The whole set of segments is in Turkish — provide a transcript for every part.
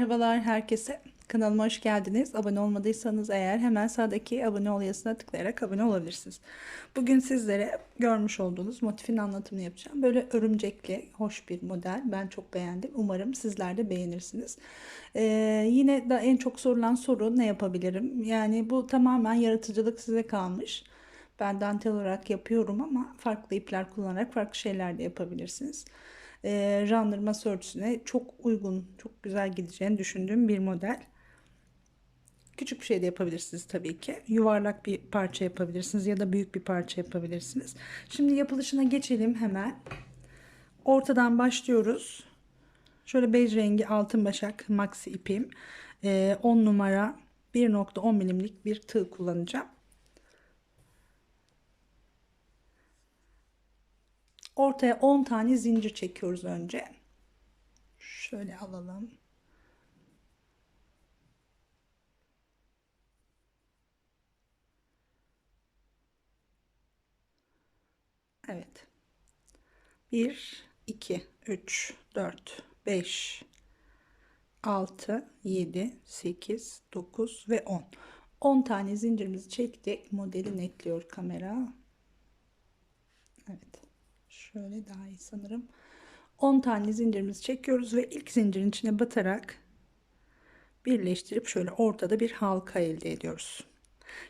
Merhabalar herkese. Kanalıma hoş geldiniz. Abone olmadıysanız eğer hemen sağdaki abone ol yazısına tıklayarak abone olabilirsiniz. Bugün sizlere görmüş olduğunuz motifin anlatımını yapacağım. Böyle örümcekli, hoş bir model. Ben çok beğendim. Umarım sizler de beğenirsiniz. Yine de en çok sorulan soru ne yapabilirim? Yani bu tamamen yaratıcılık size kalmış. Ben dantel olarak yapıyorum ama farklı ipler kullanarak farklı şeyler de yapabilirsiniz. Runner masa örtüsüne çok uygun, çok güzel gideceğini düşündüğüm bir model. Küçük bir şey de yapabilirsiniz tabii ki. Yuvarlak bir parça yapabilirsiniz ya da büyük bir parça yapabilirsiniz. Şimdi yapılışına geçelim hemen. Ortadan başlıyoruz. Şöyle bej rengi altın başak maxi ipim. 10 numara 1,10 milimlik bir tığ kullanacağım. Ortaya 10 tane zincir çekiyoruz önce. Şöyle alalım. Evet. 1, 2, 3, 4, 5, 6, 7, 8, 9 ve 10. 10 tane zincirimizi çektik. Modeli netliyor kamera. Evet. Şöyle daha iyi sanırım. 10 tane zincirimizi çekiyoruz ve ilk zincirin içine batarak birleştirip şöyle ortada bir halka elde ediyoruz.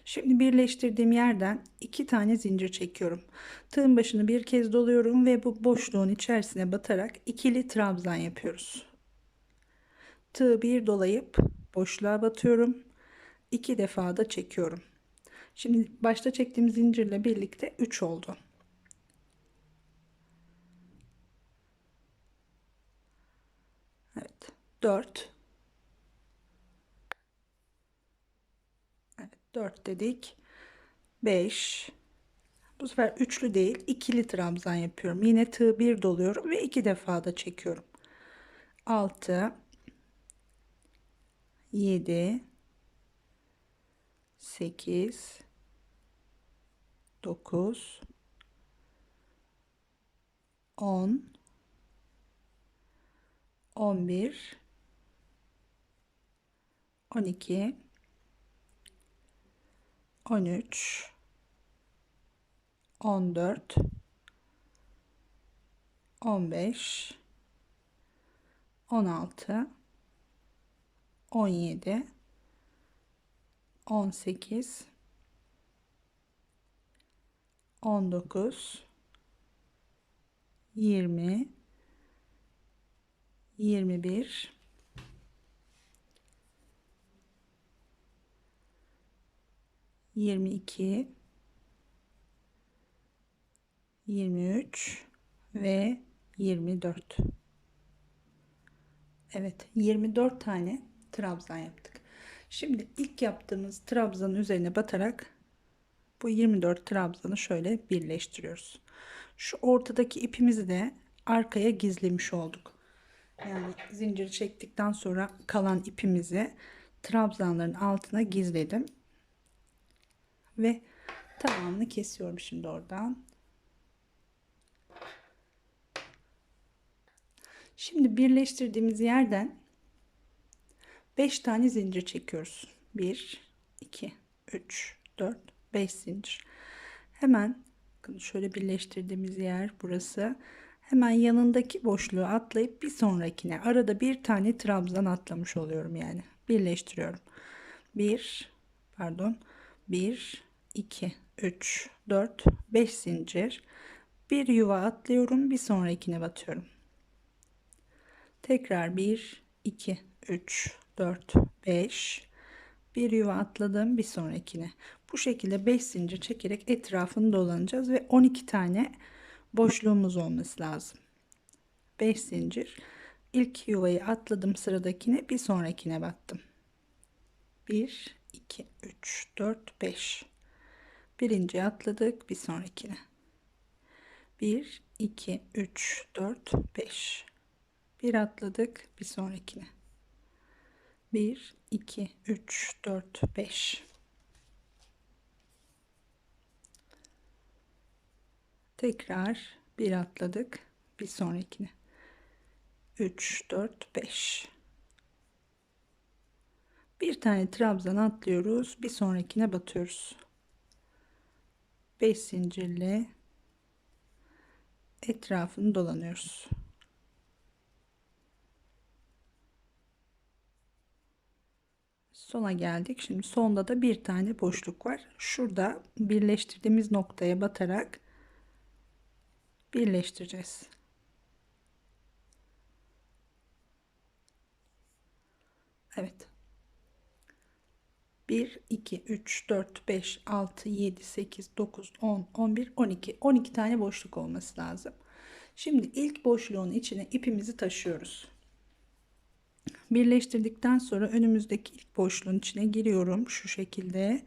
Şimdi birleştirdiğim yerden 2 tane zincir çekiyorum. Tığın başını bir kez doluyorum ve bu boşluğun içerisine batarak ikili trabzan yapıyoruz. Tığı bir dolayıp boşluğa batıyorum. 2 defa da çekiyorum. Şimdi başta çektiğim zincirle birlikte 3 oldu. Evet. 4. Evet, 4 dedik. 5. Bu sefer üçlü değil, ikili trabzan yapıyorum. Yine tığ bir doluyorum ve 2 defa da çekiyorum. 6, 7, 8, 9, 10, 11, 12, 13, 14, 15, 16, 17, 18, 19, 20, 21, 22, 23 ve 24. Evet, 24 tane trabzan yaptık. Şimdi ilk yaptığımız trabzanın üzerine batarak bu 24 trabzanı şöyle birleştiriyoruz. Şu ortadaki ipimizi de arkaya gizlemiş olduk. Yani zinciri çektikten sonra kalan ipimizi trabzanların altına gizledim. Ve tamamını kesiyorum şimdi oradan. Şimdi birleştirdiğimiz yerden 5 tane zincir çekiyoruz. 1, 2, 3, 4, 5 zincir. Hemen şöyle birleştirdiğimiz yer burası. Hemen yanındaki boşluğu atlayıp bir sonrakine arada bir tane trabzan atlamış oluyorum yani. Birleştiriyorum. 1, pardon. 1, 2, 3, 4, 5 zincir. Bir yuva atlıyorum. Bir sonrakine batıyorum. Tekrar 1, 2, 3, 4, 5. Bir yuva atladım bir sonrakine. Bu şekilde 5 zincir çekerek etrafını dolanacağız ve 12 tane boşluğumuz olması lazım. 5 zincir. İlk yuvayı atladım, sıradakine bir sonrakine battım. 1, 2, 3, 4, 5. Birinci atladık, bir sonrakine. 1, 2, 3, 4, 5. Bir atladık, bir sonrakine. 1, 2, 3, 4, 5. Tekrar bir atladık, bir sonrakine. 3, 4, 5. Bir tane trabzan atlıyoruz. Bir sonrakine batıyoruz. 5 zincirle etrafını dolanıyoruz. Sona geldik. Şimdi sonda da bir tane boşluk var. Şurada birleştirdiğimiz noktaya batarak birleştireceğiz. Evet. 1, 2, 3, 4, 5, 6, 7, 8, 9, 10, 11, 12. 12 tane boşluk olması lazım. Şimdi ilk boşluğun içine ipimizi taşıyoruz. Birleştirdikten sonra önümüzdeki ilk boşluğun içine giriyorum. Şu şekilde.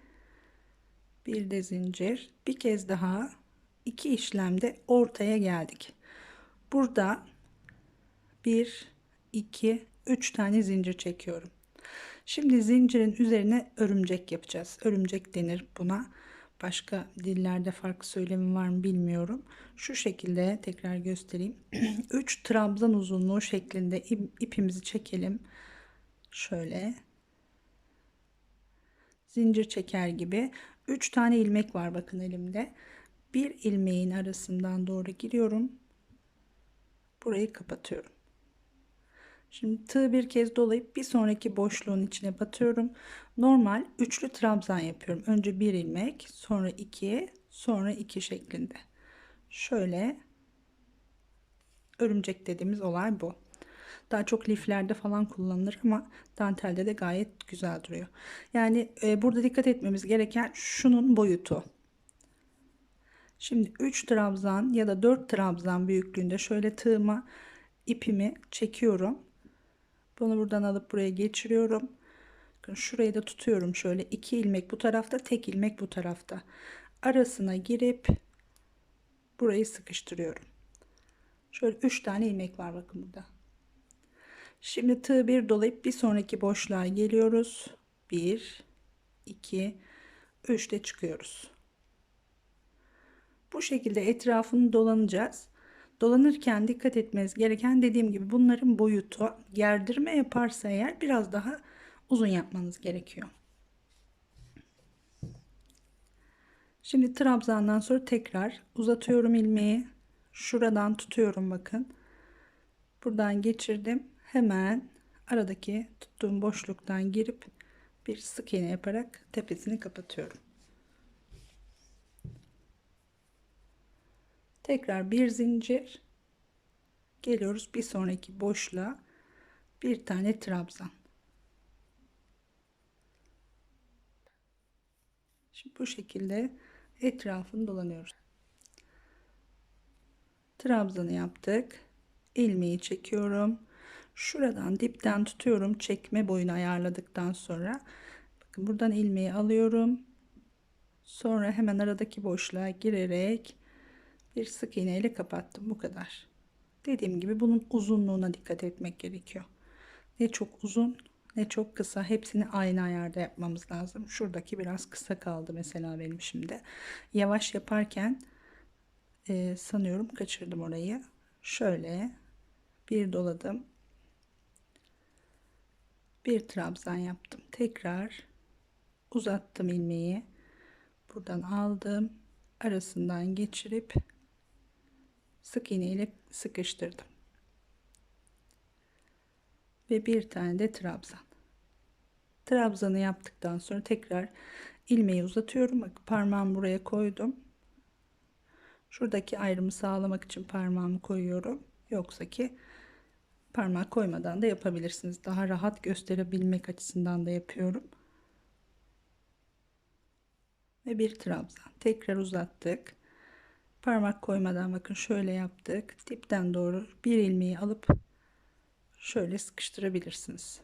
Bir de zincir. Bir kez daha 2 işlemde ortaya geldik. Burada 1, 2, 3 tane zincir çekiyorum. Şimdi zincirin üzerine örümcek yapacağız. Örümcek denir buna. Başka dillerde farklı söylemi var mı bilmiyorum. Şu şekilde tekrar göstereyim. 3 trabzan uzunluğu şeklinde ipimizi çekelim. Şöyle zincir çeker gibi 3 tane ilmek var bakın elimde. Bir ilmeğin arasından doğru giriyorum. Burayı kapatıyorum. Şimdi tığ bir kez dolayıp bir sonraki boşluğun içine batıyorum. Normal üçlü trabzan yapıyorum. Önce bir ilmek, sonra 2, sonra 2 şeklinde. Şöyle örümcek dediğimiz olay bu. Daha çok liflerde falan kullanılır ama dantelde de gayet güzel duruyor. Yani burada dikkat etmemiz gereken şunun boyutu. Şimdi 3 trabzan ya da 4 trabzan büyüklüğünde şöyle tığıma ipimi çekiyorum. Bunu buradan alıp buraya geçiriyorum. Bakın şurayı da tutuyorum şöyle 2 ilmek bu tarafta, tek ilmek bu tarafta. Arasına girip burayı sıkıştırıyorum. Şöyle 3 tane ilmek var bakın burada. Şimdi tığ bir dolayıp bir sonraki boşluğa geliyoruz. 1, 2, 3 de çıkıyoruz. Bu şekilde etrafını dolanacağız. Dolanırken dikkat etmeniz gereken dediğim gibi bunların boyutu, gerdirme yaparsa eğer biraz daha uzun yapmanız gerekiyor. Şimdi trabzandan sonra tekrar uzatıyorum ilmeği. Şuradan tutuyorum bakın. Buradan geçirdim. Hemen aradaki tuttuğum boşluktan girip bir sık iğne yaparak tepesini kapatıyorum. Tekrar bir zincir. Geliyoruz bir sonraki boşluğa. Bir tane trabzan. Şimdi bu şekilde etrafını dolanıyoruz. Trabzanı yaptık. İlmeği çekiyorum. Şuradan dipten tutuyorum. Çekme boyunu ayarladıktan sonra bakın buradan ilmeği alıyorum. Sonra hemen aradaki boşluğa girerek bir sık iğne ile kapattım. Bu kadar. Dediğim gibi bunun uzunluğuna dikkat etmek gerekiyor. Ne çok uzun ne çok kısa. Hepsini aynı ayarda yapmamız lazım. Şuradaki biraz kısa kaldı mesela benim şimdi. Yavaş yaparken sanıyorum kaçırdım orayı. Şöyle bir doladım. Bir trabzan yaptım. Tekrar uzattım ilmeği. Buradan aldım. Arasından geçirip sık iğne ile sıkıştırdım. Ve bir tane de trabzan. Trabzanı yaptıktan sonra tekrar ilmeği uzatıyorum. Bak parmağımı buraya koydum. Şuradaki ayrımı sağlamak için parmağımı koyuyorum. Yoksa ki parmak koymadan da yapabilirsiniz. Daha rahat gösterebilmek açısından da yapıyorum. Ve bir trabzan. Tekrar uzattık. Parmak koymadan bakın şöyle yaptık. Dipten doğru bir ilmeği alıp şöyle sıkıştırabilirsiniz.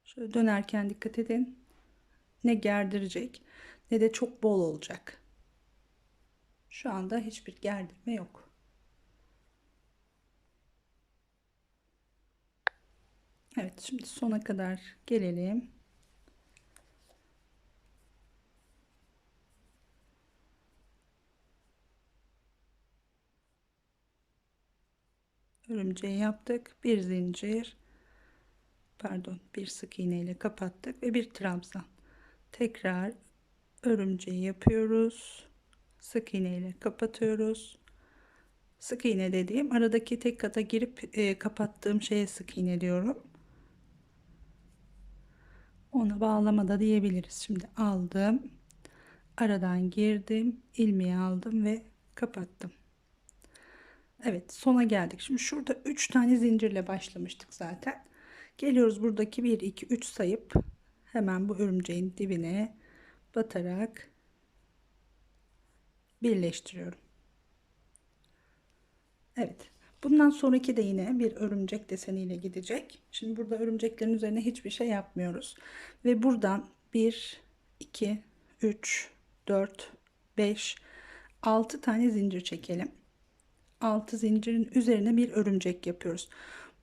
Şöyle dönerken dikkat edin. Ne gerdirecek ne de çok bol olacak. Şu anda hiçbir gerdirme yok. Evet, şimdi sona kadar gelelim. Örümceği yaptık. Bir zincir, pardon, bir sık iğne ile kapattık ve bir trabzan. Tekrar örümceği yapıyoruz. Sık iğne ile kapatıyoruz. Sık iğne dediğim aradaki tek kata girip kapattığım şeye sık iğne diyorum. Ona bağlama da diyebiliriz. Şimdi aldım. Aradan girdim. İlmeği aldım ve kapattım. Evet, sona geldik. Şimdi şurada 3 tane zincirle başlamıştık zaten. Geliyoruz buradaki 1 2 3 sayıp hemen bu örümceğin dibine batarak birleştiriyorum. Evet. Bundan sonraki de yine bir örümcek deseniyle gidecek. Şimdi burada örümceklerin üzerine hiçbir şey yapmıyoruz. Ve buradan 1, 2, 3, 4, 5, 6 tane zincir çekelim. 6 zincirin üzerine bir örümcek yapıyoruz.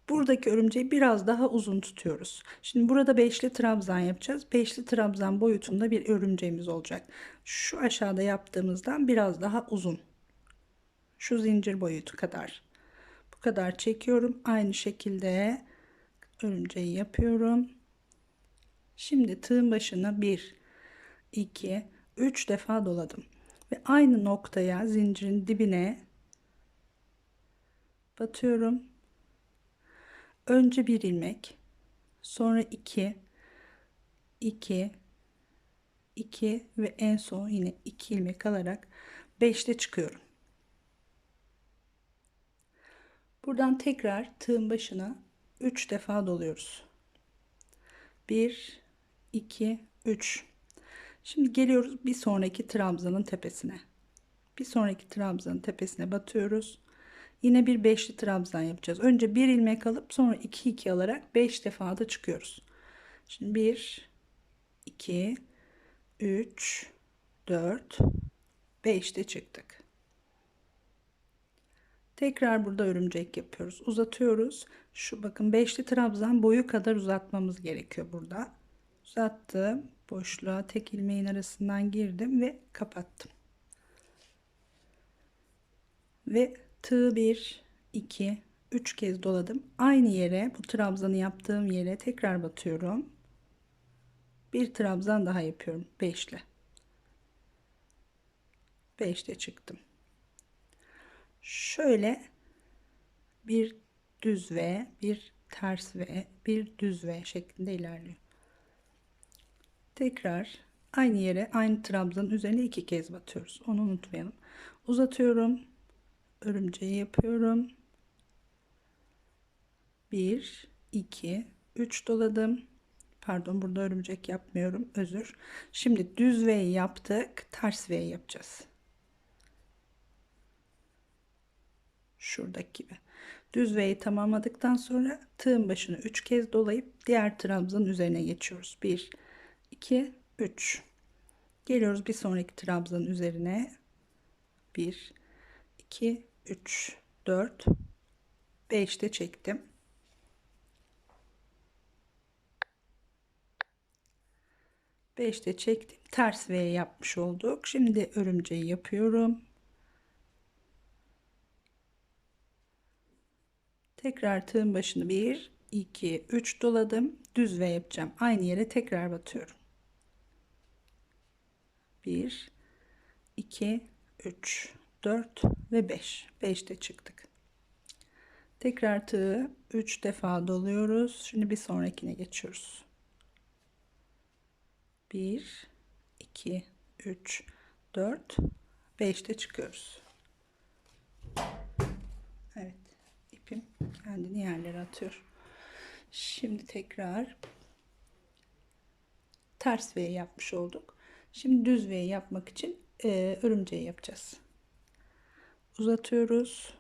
Buradaki örümceği biraz daha uzun tutuyoruz. Şimdi burada beşli trabzan yapacağız. Beşli trabzan boyutunda bir örümceğimiz olacak. Şu aşağıda yaptığımızdan biraz daha uzun. Şu zincir boyutu kadar. Bu kadar çekiyorum. Aynı şekilde örümceği yapıyorum. Şimdi tığın başına 1, 2, 3 defa doladım. Ve aynı noktaya, zincirin dibine batıyorum. Önce bir ilmek, sonra 2, 2, 2 ve en son yine 2 ilmek alarak 5'te çıkıyorum. Buradan tekrar tığın başına 3 defa doluyoruz. 1, 2, 3. Şimdi geliyoruz bir sonraki trabzanın tepesine. Bir sonraki trabzanın tepesine batıyoruz. Yine bir beşli trabzan yapacağız. Önce bir ilmek alıp sonra 2 2 alarak 5 defa da çıkıyoruz. Şimdi 1, 2, 3, 4, 5'te çıktık. Tekrar burada örümcek yapıyoruz. Uzatıyoruz. Şu bakın beşli trabzan boyu kadar uzatmamız gerekiyor burada. Uzattım. Boşluğa tek ilmeğin arasından girdim ve kapattım. Ve tığ 1, 2, 3 kez doladım. Aynı yere, bu trabzanı yaptığım yere tekrar batıyorum. Bir trabzan daha yapıyorum. 5'li. 5'te çıktım. Şöyle bir düz V, bir ters V, bir düz V şeklinde ilerliyor. Tekrar aynı yere, aynı trabzanın üzerine 2 kez batıyoruz. Onu unutmayalım. Uzatıyorum. Örümceği yapıyorum. 1, 2, 3 doladım. Pardon, burada örümcek yapmıyorum. Özür. Şimdi düz V yaptık. Ters V yapacağız. Şuradaki gibi. Düz V'yi tamamladıktan sonra tığın başını 3 kez dolayıp diğer trabzanın üzerine geçiyoruz. 1, 2, 3. Geliyoruz bir sonraki trabzanın üzerine. 1, 2, 3, 4, 5'te çektim. 5'te çektim. Ters V yapmış olduk. Şimdi örümceği yapıyorum. Tekrar tığın başını 1, 2, 3 doladım. Düz V yapacağım. Aynı yere tekrar batıyorum. 1, 2, 3, 4 ve 5. 5'te çıktık. Tekrar tığı 3 defa doluyoruz. Şimdi bir sonrakine geçiyoruz. 1, 2, 3, 4, 5'te çıkıyoruz. Evet, ipim kendini yerlere atıyor. Şimdi tekrar ters V yapmış olduk. Şimdi düz V yapmak için örümceği yapacağız. Uzatıyoruz.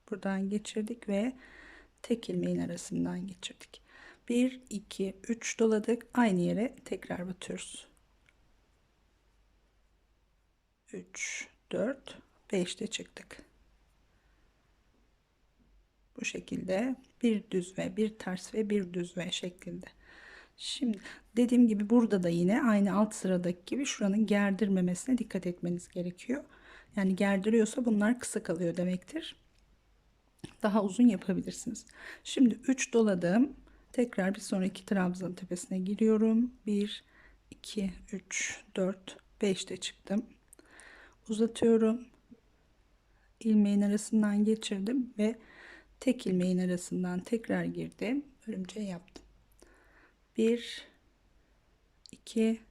Buradan geçirdik ve tek ilmeğin arasından geçirdik. 1, 2, 3 doladık. Aynı yere tekrar batıyoruz. 3, 4, 5'te çıktık. Bu şekilde bir düz ve bir ters ve bir düz ve şeklinde. Şimdi dediğim gibi burada da yine aynı alt sıradaki gibi şuranın gerdirmemesine dikkat etmeniz gerekiyor. Yani gerdiriyorsa bunlar kısa kalıyor demektir. daha uzun yapabilirsiniz. Şimdi 3 doladım. Tekrar bir sonraki trabzanın tepesine giriyorum. 1 2 3 4 5 de çıktım. Uzatıyorum. İlmeğin arasından geçirdim ve tek ilmeğin arasından tekrar girdim. Örümceği yaptım. 1 2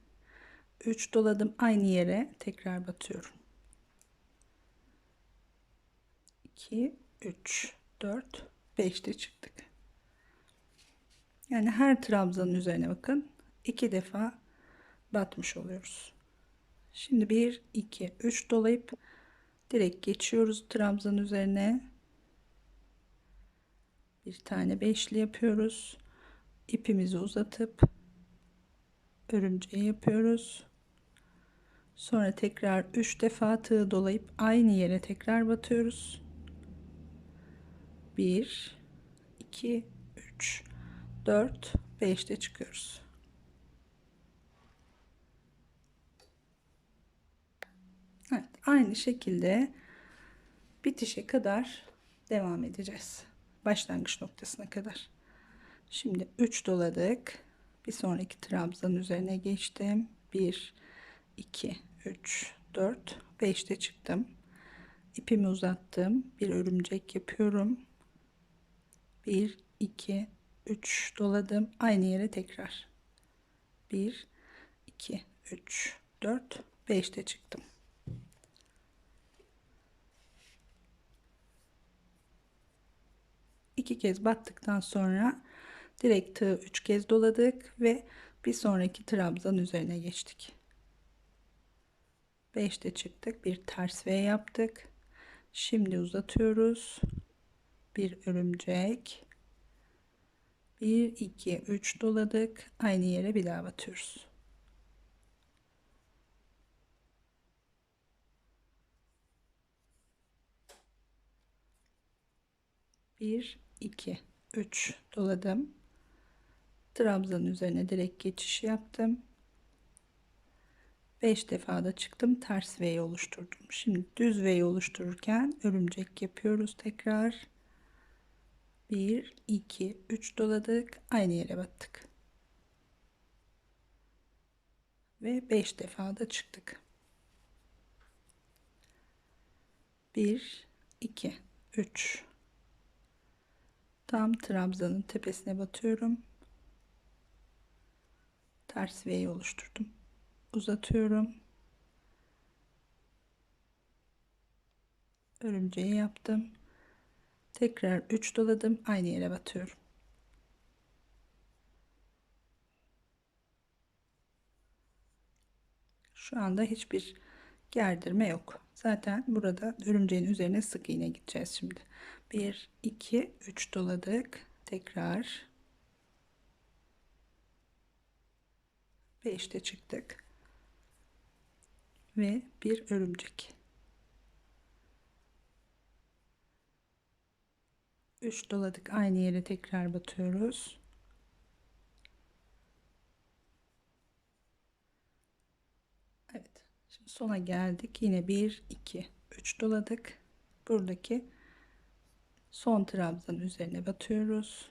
3 doladım, aynı yere tekrar batıyorum. 2 3 4 5 de çıktık. Yani her trabzanın üzerine bakın 2 defa batmış oluyoruz. Şimdi 1 2 3 dolayıp direkt geçiyoruz trabzanın üzerine. Bir tane beşli yapıyoruz. İpimizi uzatıp örümceği yapıyoruz. Sonra tekrar 3 defa tığ dolayıp aynı yere tekrar batıyoruz. 1 2 3 4 5 de çıkıyoruz. Evet, aynı şekilde bitişe kadar devam edeceğiz. Başlangıç noktasına kadar. Şimdi 3 doladık. Bir sonraki trabzanın üzerine geçtim. 1 2 3 4 5 de çıktım. İpimi uzattım. Bir örümcek yapıyorum. 1 2 3 doladım. Aynı yere tekrar. 1 2 3 4 5 de çıktım. İki kez battıktan sonra direkt tığı 3 kez doladık ve bir sonraki trabzan üzerine geçtik. 5 de çıktık. Bir ters V yaptık. Şimdi uzatıyoruz. Bir örümcek. 1 2 3 doladık. Aynı yere bir daha batıyoruz. Bir 2 3 doladım. Trabzanın üzerine direkt geçiş yaptım. 5 defa da çıktım, ters V oluşturdum. Şimdi düz V oluştururken örümcek yapıyoruz tekrar. 1 2 3 doladık, aynı yere battık ve 5 defa da çıktık. 1 2 3 tam trabzanın tepesine batıyorum. Ters V oluşturdum. Uzatıyorum. Örümceği yaptım. Tekrar 3 doladım, aynı yere batıyorum. Şu anda hiçbir gerdirme yok. Zaten burada örümceğin üzerine sık iğne gideceğiz şimdi. 1 2 3 doladık. Tekrar 5'te çıktık. Ve bir örümcek. 3 doladık. Aynı yere tekrar batıyoruz. Evet. Şimdi sona geldik. Yine 1 2 3 doladık. Buradaki son trabzanın üzerine batıyoruz.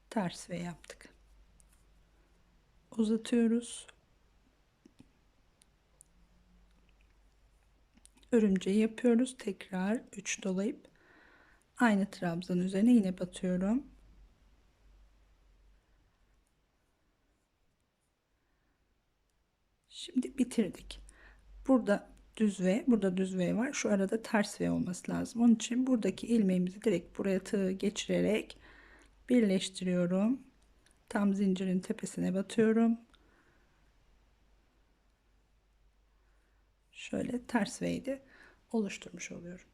Ters V yaptık. Uzatıyoruz. Örümceği yapıyoruz. Tekrar 3 dolayıp aynı trabzanın üzerine yine batıyorum. Şimdi bitirdik. Burada düz V, burada düz V var. Şu arada ters V olması lazım. Onun için buradaki ilmeğimizi direkt buraya tığ geçirerek birleştiriyorum. Tam zincirin tepesine batıyorum. Şöyle ters V'yi oluşturmuş oluyorum.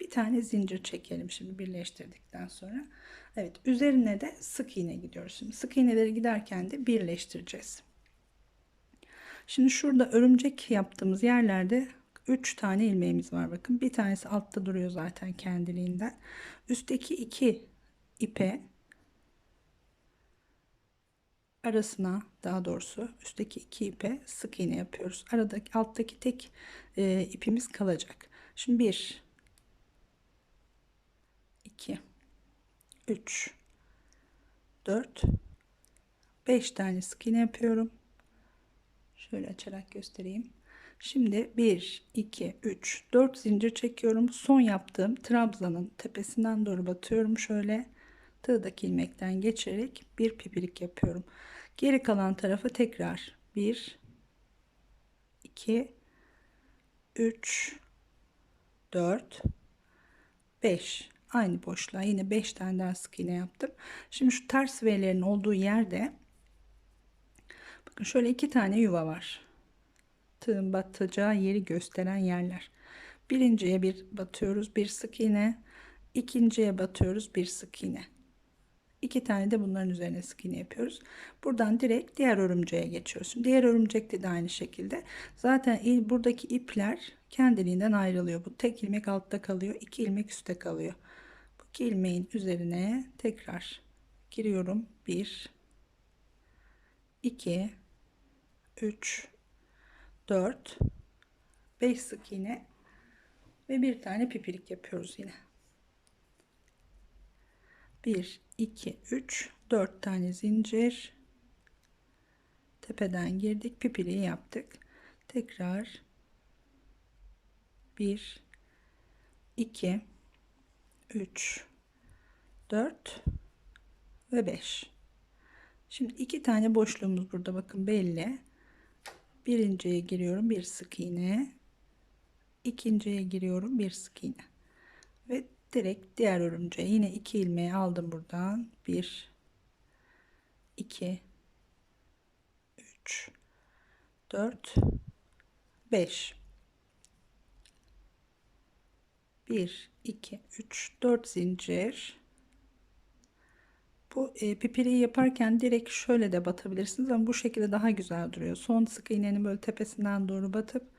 Bir tane zincir çekelim şimdi birleştirdikten sonra. Evet, üzerine de sık iğne gidiyoruz. Şimdi sık iğneleri giderken de birleştireceğiz. Şimdi şurada örümcek yaptığımız yerlerde 3 tane ilmeğimiz var, bakın. Bir tanesi altta duruyor zaten kendiliğinden. Üstteki 2 ipe arasına, daha doğrusu üstteki 2 ipe sık iğne yapıyoruz. Aradaki alttaki tek ipimiz kalacak. Şimdi 1 2, 3, 4, 5 tane sık iğne yapıyorum. Şöyle açarak göstereyim. Şimdi 1, 2, 3, 4 zincir çekiyorum. Son yaptığım trabzanın tepesinden doğru batıyorum. Şöyle tığdaki ilmekten geçerek bir pipirik yapıyorum. Geri kalan tarafa tekrar 1, 2, 3, 4, 5. Aynı boşluğa yine 5 tane daha sık iğne yaptım. Şimdi şu ters V'lerin olduğu yerde bakın şöyle 2 tane yuva var. Tığın batacağı yeri gösteren yerler. Birinciye bir batıyoruz, bir sık iğne. İkinciye batıyoruz, bir sık iğne. 2 tane de bunların üzerine sık iğne yapıyoruz. Buradan direkt diğer örümceğe geçiyorsun. Diğer örümcekte de aynı şekilde. Zaten buradaki ipler kendiliğinden ayrılıyor. Bu tek ilmek altta kalıyor, 2 ilmek üstte kalıyor. Bu 2 ilmeğin üzerine tekrar giriyorum. 1, 2, 3, 4, 5 sık iğne ve bir tane pipirik yapıyoruz yine. 1, 2, 3, 4 tane zincir. Tepeden girdik, pipiliği yaptık. Tekrar 1, 2, 3, 4 ve 5. Şimdi 2 tane boşluğumuz burada bakın belli. Birinciye giriyorum, bir sık iğne. İkinciye giriyorum, bir sık iğne. Ve direkt diğer örümceğe yine 2 ilmeği aldım buradan. 1, 2, 3, 4, 5. 1, 2, 3, 4 zincir. Bu pipiriği yaparken direkt şöyle de batabilirsiniz ama bu şekilde daha güzel duruyor. Son sık iğnenin böyle tepesinden doğru batıp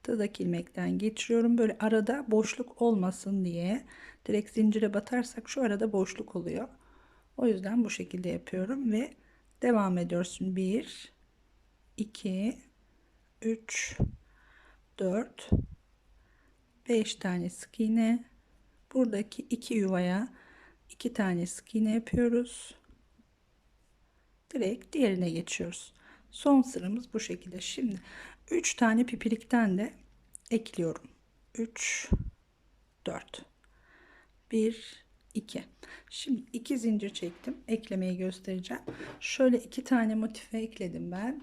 tığdaki ilmekten geçiriyorum. Böyle arada boşluk olmasın diye direkt zincire batarsak şu arada boşluk oluyor. O yüzden bu şekilde yapıyorum ve devam ediyorsun. 1, 2, 3, 4, 5 tane sık iğne. Buradaki 2 yuvaya 2 tane sık iğne yapıyoruz. Direkt diğerine geçiyoruz. Son sıramız bu şekilde. Şimdi 3 tane pipirikten de ekliyorum. 3, 4, 1, 2. Şimdi 2 zincir çektim. Eklemeyi göstereceğim. Şöyle 2 tane motife ekledim ben.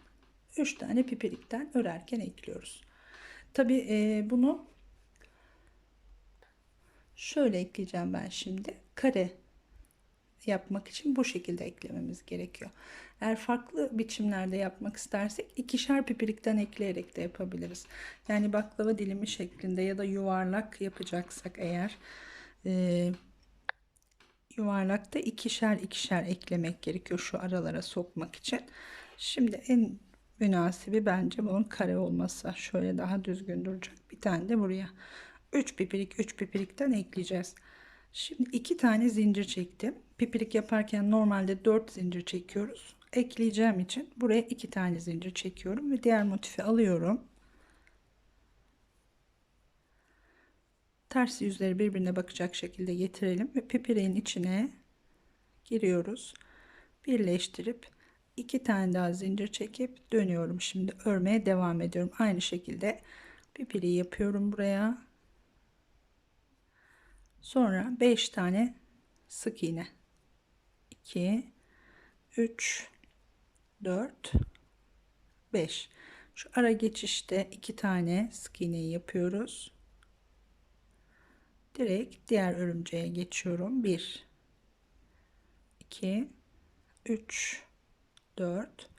3 tane pipirikten örerken ekliyoruz. Tabi bunu şöyle ekleyeceğim ben şimdi. Kare yapmak için bu şekilde eklememiz gerekiyor. Eğer farklı biçimlerde yapmak istersek ikişer pipirikten ekleyerek de yapabiliriz. Yani baklava dilimi şeklinde ya da yuvarlak yapacaksak eğer yuvarlakta ikişer ikişer eklemek gerekiyor şu aralara sokmak için. Şimdi en münasibi bence bunun kare olması. Şöyle daha düzgün duracak. Bir tane de buraya 3 pipirik 3 pipirikten ekleyeceğiz. Şimdi 2 tane zincir çektim. Pipirik yaparken normalde 4 zincir çekiyoruz. Ekleyeceğim için buraya 2 tane zincir çekiyorum ve diğer motifi alıyorum. Ters yüzleri birbirine bakacak şekilde getirelim ve pipiriğin içine giriyoruz. Birleştirip 2 tane daha zincir çekip dönüyorum. Şimdi örmeye devam ediyorum. Aynı şekilde pipiriği yapıyorum buraya. Sonra 5 tane sık iğne. 2, 3, 4, 5. Şu ara geçişte 2 tane sık iğneyi yapıyoruz. Direkt diğer örümceğe geçiyorum. 1, 2, 3, 4,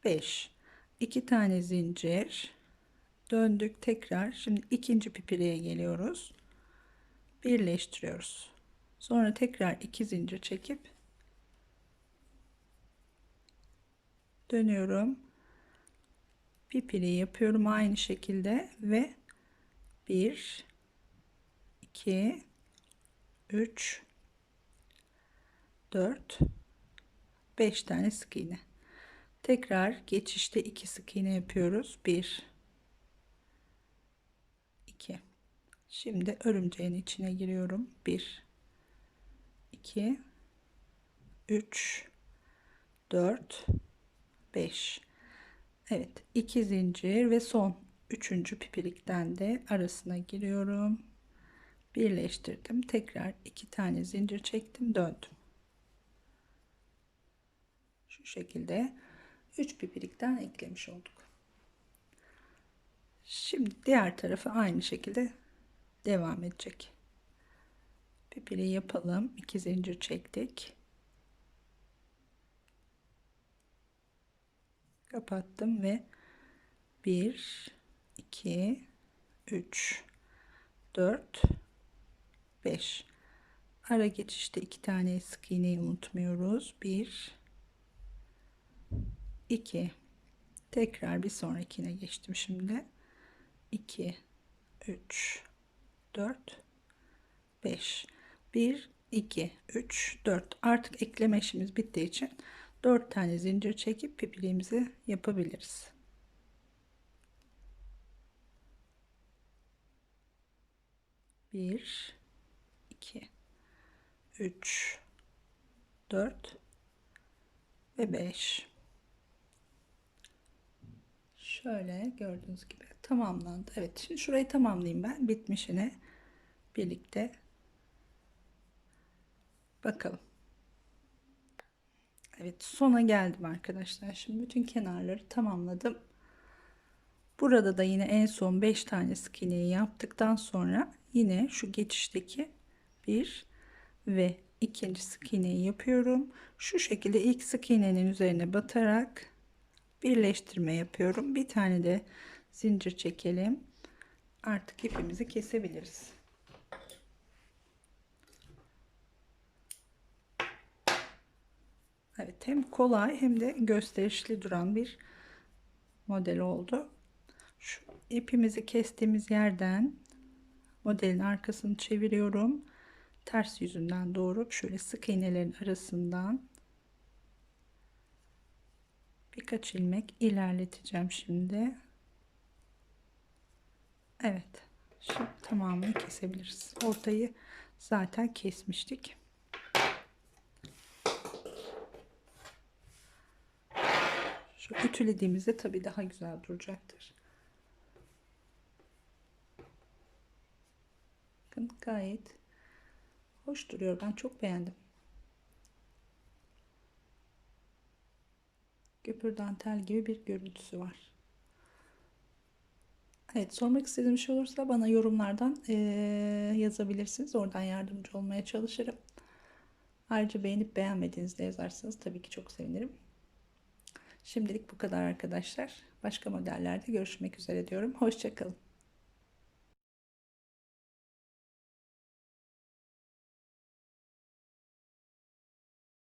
5. 2 tane zincir. Döndük tekrar. Şimdi ikinci pipiriğe geliyoruz. Birleştiriyoruz. Sonra tekrar 2 zincir çekip dönüyorum. Pipiriği yapıyorum aynı şekilde ve 1, 2, 3, 4, 5 tane sık iğne. Tekrar geçişte 2 sık iğne yapıyoruz. 1, 2. Şimdi örümceğin içine giriyorum. 1, 2, 3, 4, 5. Evet, 2 zincir ve son üçüncü pipirikten de arasına giriyorum. Birleştirdim. Tekrar 2 tane zincir çektim, döndüm. Şu şekilde 3 pipirikten eklemiş olduk. Şimdi diğer tarafı aynı şekilde devam edecek. Pipiriği yapalım. 2 zincir çektik. Kapattım ve 1, 2, 3, 4, 5. Ara geçişte 2 tane sık iğneyi unutmuyoruz. 1, 2. Tekrar bir sonrakine geçtim şimdi. 2, 3, 4, 5. 1, 2, 3, 4. Artık ekleme işimiz bittiği için 4 tane zincir çekip pipiliğimizi yapabiliriz. Bir, 2, 3, 4 ve 5. Şöyle gördüğünüz gibi tamamlandı. Evet, şimdi şurayı tamamlayayım ben. Bitmişine birlikte bakalım. Evet, sona geldim arkadaşlar. Şimdi bütün kenarları tamamladım. Burada da yine en son 5 tane sık iğneyi yaptıktan sonra yine şu geçişteki bir ve ikinci sık iğneyi yapıyorum. Şu şekilde ilk sık iğnenin üzerine batarak birleştirme yapıyorum. Bir tane de zincir çekelim. Artık ipimizi kesebiliriz. Evet, hem kolay hem de gösterişli duran bir model oldu. Şu ipimizi kestiğimiz yerden modelin arkasını çeviriyorum. Ters yüzünden doğru şöyle sık iğnelerin arasından birkaç ilmek ilerleteceğim şimdi. Evet, şimdi tamamını kesebiliriz. Ortayı zaten kesmiştik. Şu ütülediğimizde tabii daha güzel duracaktır. Bakın gayet hoş duruyor. Ben çok beğendim. Güpür dantel gibi bir görüntüsü var. Evet, sormak istediğim bir şey olursa bana yorumlardan yazabilirsiniz. Oradan yardımcı olmaya çalışırım. Ayrıca beğenip beğenmediğinizi de yazarsanız tabii ki çok sevinirim. Şimdilik bu kadar arkadaşlar. Başka modellerde görüşmek üzere diyorum. Hoşça kalın.